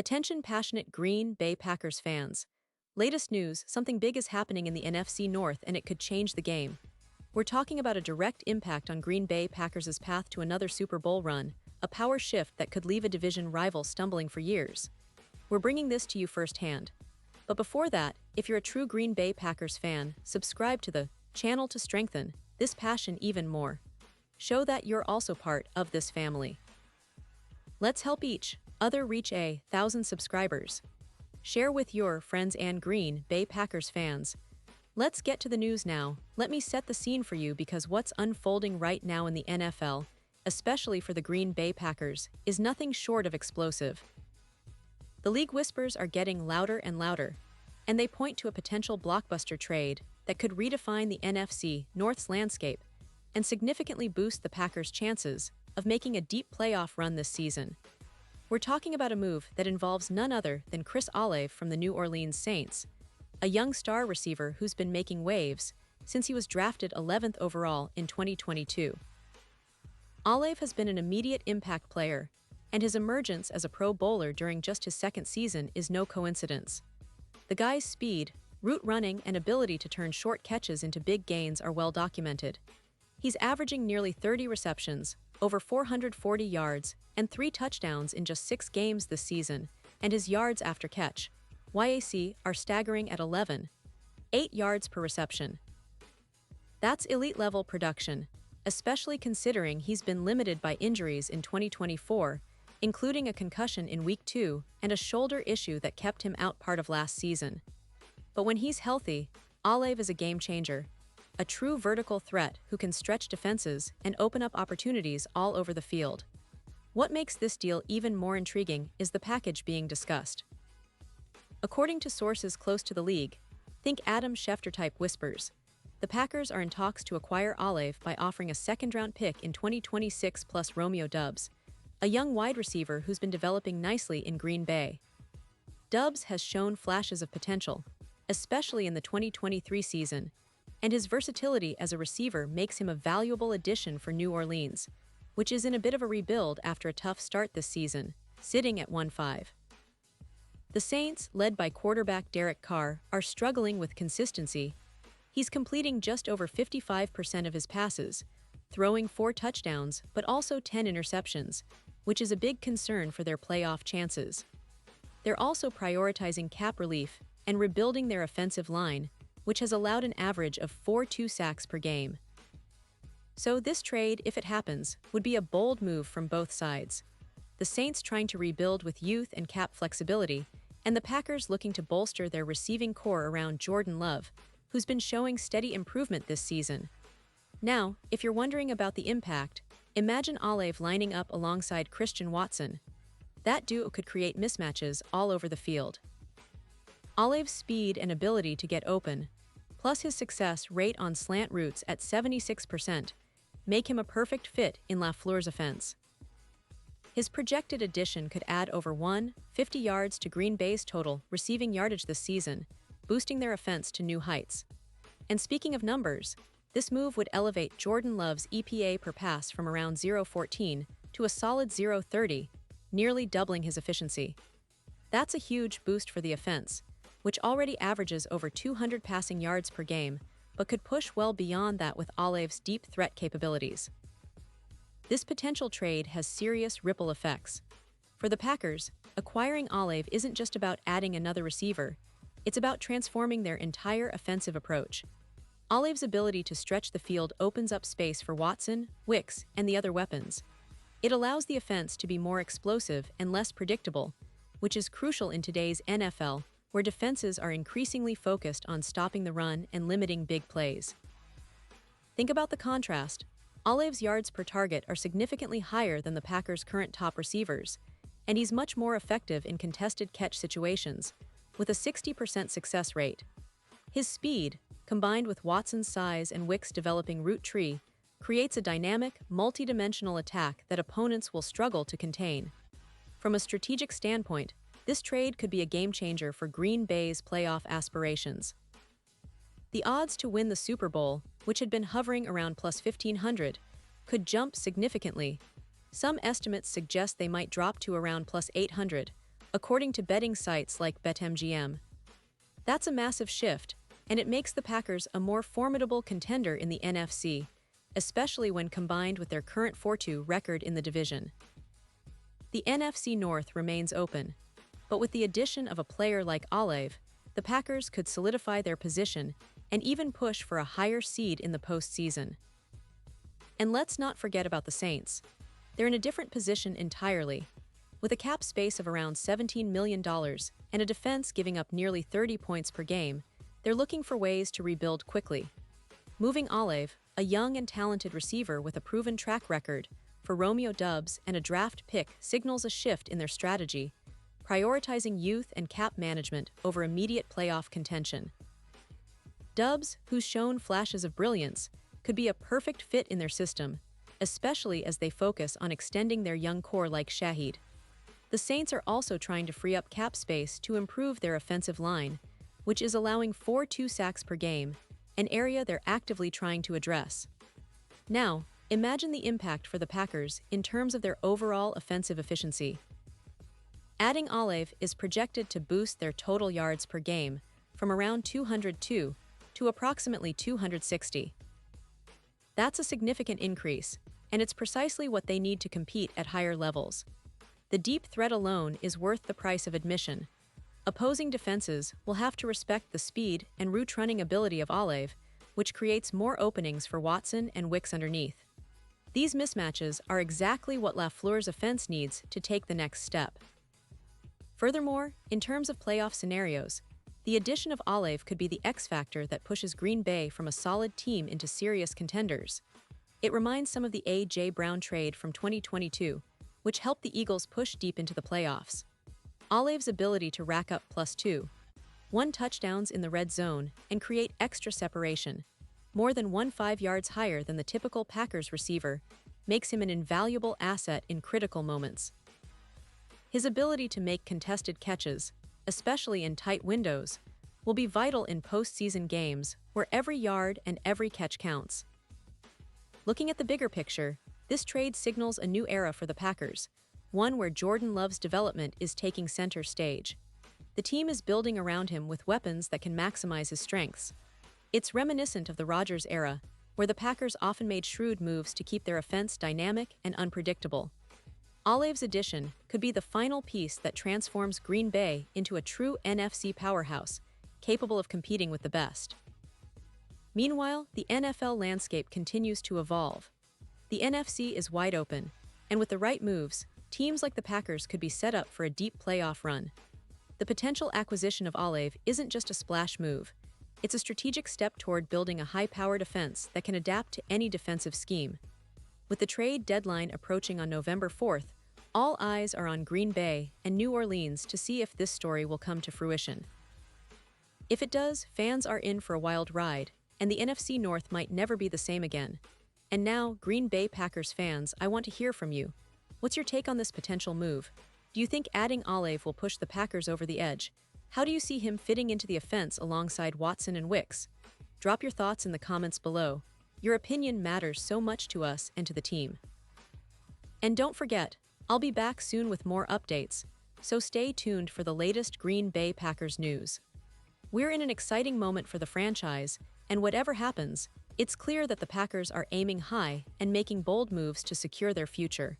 Attention passionate Green Bay Packers fans. Latest news, something big is happening in the NFC North and it could change the game. We're talking about a direct impact on Green Bay Packers' path to another Super Bowl run, a power shift that could leave a division rival stumbling for years. We're bringing this to you firsthand. But before that, if you're a true Green Bay Packers fan, subscribe to the channel to strengthen this passion even more. Show that you're also part of this family. Let's help each other reach 1,000 subscribers. Share with your friends and Green Bay Packers fans. Let's get to the news now. Let me set the scene for you because what's unfolding right now in the NFL, especially for the Green Bay Packers, is nothing short of explosive. The league whispers are getting louder and louder, and they point to a potential blockbuster trade that could redefine the NFC North's landscape and significantly boost the Packers' chances of making a deep playoff run this season. We're talking about a move that involves none other than Chris Olave from the New Orleans Saints, a young star receiver who's been making waves since he was drafted 11th overall in 2022. Olave has been an immediate impact player, and his emergence as a Pro Bowler during just his second season is no coincidence. The guy's speed, route running, and ability to turn short catches into big gains are well documented. He's averaging nearly 30 receptions, over 440 yards, and 3 touchdowns in just 6 games this season, and his yards after catch, YAC, are staggering at 11.8 yards per reception. That's elite-level production, especially considering he's been limited by injuries in 2024, including a concussion in Week 2 and a shoulder issue that kept him out part of last season. But when he's healthy, Olave is a game-changer, a true vertical threat who can stretch defenses and open up opportunities all over the field. What makes this deal even more intriguing is the package being discussed. According to sources close to the league, think Adam Schefter-type whispers, the Packers are in talks to acquire Olave by offering a second-round pick in 2026 plus Romeo Doubs, a young wide receiver who's been developing nicely in Green Bay. Doubs has shown flashes of potential, especially in the 2023 season, and his versatility as a receiver makes him a valuable addition for New Orleans, which is in a bit of a rebuild after a tough start this season, sitting at 1-5. The Saints, led by quarterback Derek Carr, are struggling with consistency. He's completing just over 55% of his passes, throwing 4 touchdowns but also 10 interceptions, which is a big concern for their playoff chances. They're also prioritizing cap relief and rebuilding their offensive line, which has allowed an average of 4.2 sacks per game. So this trade, if it happens, would be a bold move from both sides. The Saints trying to rebuild with youth and cap flexibility, and the Packers looking to bolster their receiving core around Jordan Love, who's been showing steady improvement this season. Now, if you're wondering about the impact, imagine Olave lining up alongside Christian Watson. That duo could create mismatches all over the field. Olave's speed and ability to get open, plus his success rate on slant routes at 76%, make him a perfect fit in LaFleur's offense. His projected addition could add over 150 yards to Green Bay's total receiving yardage this season, boosting their offense to new heights. And speaking of numbers, this move would elevate Jordan Love's EPA per pass from around 0.14 to a solid 0.30, nearly doubling his efficiency. That's a huge boost for the offense, which already averages over 200 passing yards per game, but could push well beyond that with Olave's deep threat capabilities. This potential trade has serious ripple effects. For the Packers, acquiring Olave isn't just about adding another receiver, it's about transforming their entire offensive approach. Olave's ability to stretch the field opens up space for Watson, Wicks, and the other weapons. It allows the offense to be more explosive and less predictable, which is crucial in today's NFL, where defenses are increasingly focused on stopping the run and limiting big plays. Think about the contrast. Olave's yards per target are significantly higher than the Packers' current top receivers, and he's much more effective in contested catch situations, with a 60% success rate. His speed, combined with Watson's size and Wick's developing route tree, creates a dynamic, multi-dimensional attack that opponents will struggle to contain. From a strategic standpoint, this trade could be a game-changer for Green Bay's playoff aspirations. The odds to win the Super Bowl, which had been hovering around plus 1,500, could jump significantly. Some estimates suggest they might drop to around plus 800, according to betting sites like BetMGM. That's a massive shift, and it makes the Packers a more formidable contender in the NFC, especially when combined with their current 4-2 record in the division. The NFC North remains open, but with the addition of a player like Olave, the Packers could solidify their position and even push for a higher seed in the postseason. And let's not forget about the Saints. They're in a different position entirely. With a cap space of around $17 million and a defense giving up nearly 30 points per game, they're looking for ways to rebuild quickly. Moving Olave, a young and talented receiver with a proven track record, for Romeo Doubs and a draft pick signals a shift in their strategy, prioritizing youth and cap management over immediate playoff contention. Doubs, who's shown flashes of brilliance, could be a perfect fit in their system, especially as they focus on extending their young core like Shaheed. The Saints are also trying to free up cap space to improve their offensive line, which is allowing 4-2 sacks per game, an area they're actively trying to address. Now, imagine the impact for the Packers in terms of their overall offensive efficiency. Adding Olave is projected to boost their total yards per game from around 202 to approximately 260. That's a significant increase, and it's precisely what they need to compete at higher levels. The deep threat alone is worth the price of admission. Opposing defenses will have to respect the speed and route-running ability of Olave, which creates more openings for Watson and Wicks underneath. These mismatches are exactly what LaFleur's offense needs to take the next step. Furthermore, in terms of playoff scenarios, the addition of Olave could be the X factor that pushes Green Bay from a solid team into serious contenders. It reminds some of the A.J. Brown trade from 2022, which helped the Eagles push deep into the playoffs. Olave's ability to rack up +2.1 touchdowns in the red zone and create extra separation, more than 5 yards higher than the typical Packers receiver, makes him an invaluable asset in critical moments. His ability to make contested catches, especially in tight windows, will be vital in postseason games where every yard and every catch counts. Looking at the bigger picture, this trade signals a new era for the Packers, one where Jordan Love's development is taking center stage. The team is building around him with weapons that can maximize his strengths. It's reminiscent of the Rodgers era, where the Packers often made shrewd moves to keep their offense dynamic and unpredictable. Olave's addition could be the final piece that transforms Green Bay into a true NFC powerhouse, capable of competing with the best. Meanwhile, the NFL landscape continues to evolve. The NFC is wide open, and with the right moves, teams like the Packers could be set up for a deep playoff run. The potential acquisition of Olave isn't just a splash move. It's a strategic step toward building a high-powered offense that can adapt to any defensive scheme. With the trade deadline approaching on November 4th, all eyes are on Green Bay and New Orleans to see if this story will come to fruition. If it does, fans are in for a wild ride, and the NFC North might never be the same again. And now, Green Bay Packers fans, I want to hear from you. What's your take on this potential move? Do you think adding Olave will push the Packers over the edge? How do you see him fitting into the offense alongside Watson and Wicks? Drop your thoughts in the comments below. Your opinion matters so much to us and to the team. And don't forget, I'll be back soon with more updates, so stay tuned for the latest Green Bay Packers news. We're in an exciting moment for the franchise, and whatever happens, it's clear that the Packers are aiming high and making bold moves to secure their future.